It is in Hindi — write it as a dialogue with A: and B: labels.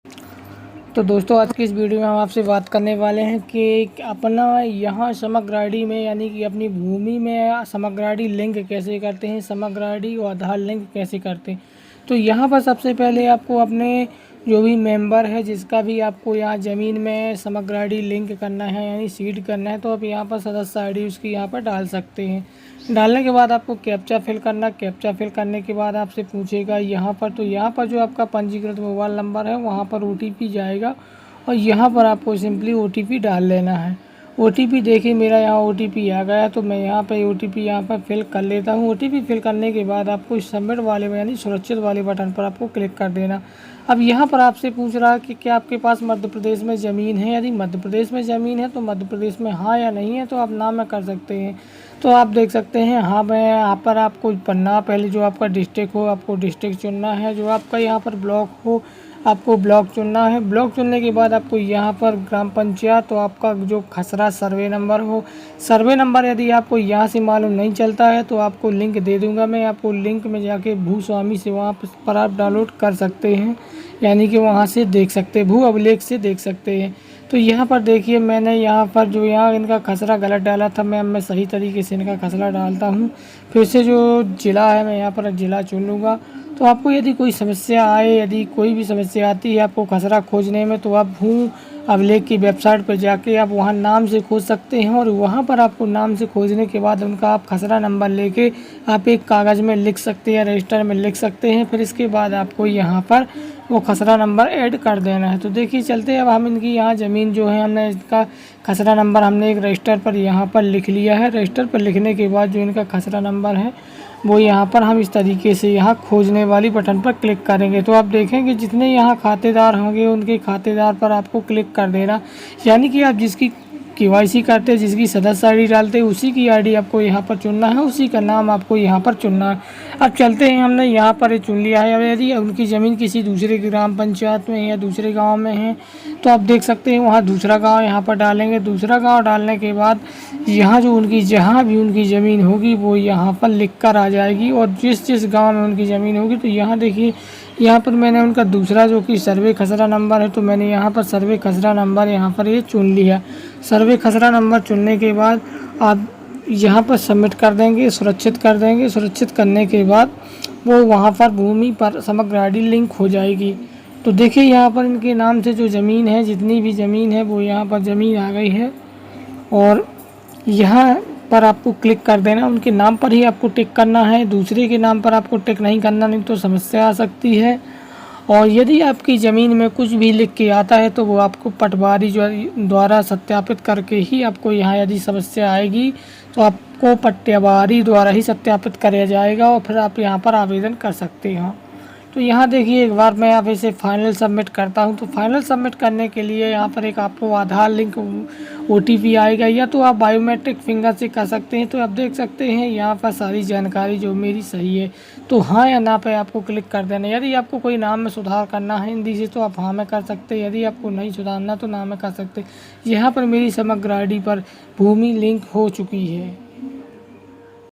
A: तो दोस्तों आज की इस वीडियो में हम आपसे बात करने वाले हैं कि अपना यहाँ समग्र आईडी में यानी कि अपनी भूमि में समग्र आईडी लिंक कैसे करते हैं, समग्र आईडी और आधार लिंक कैसे करते हैं। तो यहाँ पर सबसे पहले आपको अपने जो भी मेंबर है जिसका भी आपको यहाँ ज़मीन में समग्र आईडी लिंक करना है यानी सीड करना है, तो आप यहाँ पर सदस्य आईडी उसकी यहाँ पर डाल सकते हैं। डालने के बाद आपको कैप्चा फिल करना, कैप्चा फिल करने के बाद आपसे पूछेगा यहाँ पर, तो यहाँ पर जो आपका पंजीकृत मोबाइल नंबर है वहाँ पर ओटीपी जाएगा और यहाँ पर आपको सिंपली ओटीपी डाल लेना है। ओटीपी देखिए मेरा यहाँ ओटीपी आ गया, तो मैं यहाँ पे ओटीपी यहाँ पर फिल कर लेता हूँ। ओटीपी फिल करने के बाद आपको सबमिट वाले यानी सुरक्षित वाले बटन पर आपको क्लिक कर देना। अब यहाँ पर आपसे पूछ रहा है कि क्या आपके पास मध्य प्रदेश में ज़मीन है। यदि मध्य प्रदेश में ज़मीन है तो मध्य प्रदेश में हाँ या नहीं है तो आप ना में कर सकते हैं। तो आप देख सकते हैं हाँ मैं यहाँ पर आपको पन्ना, पहले जो आपका डिस्ट्रिक्ट हो आपको डिस्ट्रिक्ट चुनना है, जो आपका यहाँ पर ब्लॉक हो आपको ब्लॉक चुनना है। ब्लॉक चुनने के बाद आपको यहाँ पर ग्राम पंचायत, तो आपका जो खसरा सर्वे नंबर हो, सर्वे नंबर यदि आपको यहाँ से मालूम नहीं चलता है तो आपको लिंक दे दूँगा मैं, आपको लिंक में जाके भूस्वामी से वहाँ पर आप डाउनलोड कर सकते हैं, यानी कि वहाँ से देख सकते हैं, भू अभिलेख से देख सकते हैं। तो यहाँ पर देखिए मैंने यहाँ पर जो यहाँ इनका खसरा गलत डाला था, मैं सही तरीके से इनका खसरा डालता हूँ। फिर से जो ज़िला है मैं यहाँ पर ज़िला चुन लूँगा। तो आपको यदि कोई समस्या आए, यदि कोई भी समस्या आती है आपको खसरा खोजने में, तो आप भू अभिलेख की वेबसाइट पर जाके आप वहाँ नाम से खोज सकते हैं और वहाँ पर आपको नाम से खोजने के बाद उनका आप खसरा नंबर लेके आप एक कागज़ में लिख सकते हैं, रजिस्टर में लिख सकते हैं। फिर इसके बाद आपको यहाँ पर वो खसरा नंबर ऐड कर देना है। तो देखिए चलते हैं अब हम इनकी यहाँ ज़मीन जो है हमने इसका खसरा नंबर हमने एक रजिस्टर पर यहाँ पर लिख लिया है। रजिस्टर पर लिखने के बाद जो इनका खसरा नंबर है वो यहाँ पर हम इस तरीके से यहाँ खोजने वाली बटन पर क्लिक करेंगे तो आप देखेंगे जितने यहाँ खातेदार होंगे उनके खातेदार पर आपको क्लिक कर देना, यानी कि आप जिसकी केवाईसी करते हैं, जिसकी सदस्य आईडी डालते हैं उसी की आईडी आपको यहाँ पर चुनना है, उसी का नाम आपको यहाँ पर चुनना है। अब चलते हैं, हमने यहाँ पर चुन लिया है। अब यदि उनकी ज़मीन किसी दूसरे ग्राम पंचायत में या दूसरे गांव में है तो आप देख सकते हैं वहाँ दूसरा गांव यहाँ पर डालेंगे। दूसरा गांव डालने के बाद यहाँ जो उनकी जहाँ भी उनकी ज़मीन होगी वो यहाँ पर लिख कर आ जाएगी और जिस जिस गाँव में उनकी ज़मीन होगी, तो यहाँ देखिए यहाँ पर मैंने उनका दूसरा जो कि सर्वे खसरा नंबर है, तो मैंने यहाँ पर सर्वे खसरा नंबर यहाँ पर ये चुन लिया। सर्वे खसरा नंबर चुनने के बाद आप यहाँ पर सबमिट कर देंगे, सुरक्षित कर देंगे। सुरक्षित करने के बाद वो वहाँ पर भूमि पर समग्र आईडी लिंक हो जाएगी। तो देखिए यहाँ पर इनके नाम से जो ज़मीन है, जितनी भी ज़मीन है वो यहाँ पर ज़मीन आ गई है और यहाँ पर आपको क्लिक कर देना। उनके नाम पर ही आपको टिक करना है, दूसरे के नाम पर आपको टिक नहीं करना, नहीं तो समस्या आ सकती है। और यदि आपकी ज़मीन में कुछ भी लिख के आता है तो वो आपको पटवारी जो द्वारा सत्यापित करके ही आपको यहाँ यदि समस्या आएगी तो आपको पटवारी द्वारा ही सत्यापित कराया जाएगा और फिर आप यहाँ पर आवेदन कर सकते हो। तो यहाँ देखिए एक बार मैं आप इसे फाइनल सबमिट करता हूँ। तो फाइनल सबमिट करने के लिए यहाँ पर एक आपको आधार लिंक ओटीपी आएगा, या तो आप बायोमेट्रिक फिंगर से कर सकते हैं। तो आप देख सकते हैं यहाँ पर सारी जानकारी जो मेरी सही है, तो हाँ या ना पे आपको क्लिक कर देना। यदि आपको कोई नाम में सुधार करना है हिंदी से तो आप हाँ में कर सकते हैं, यदि आपको नहीं सुधारना तो ना में कर सकते। यहाँ पर मेरी समग्र आईडी पर भूमि लिंक हो चुकी है।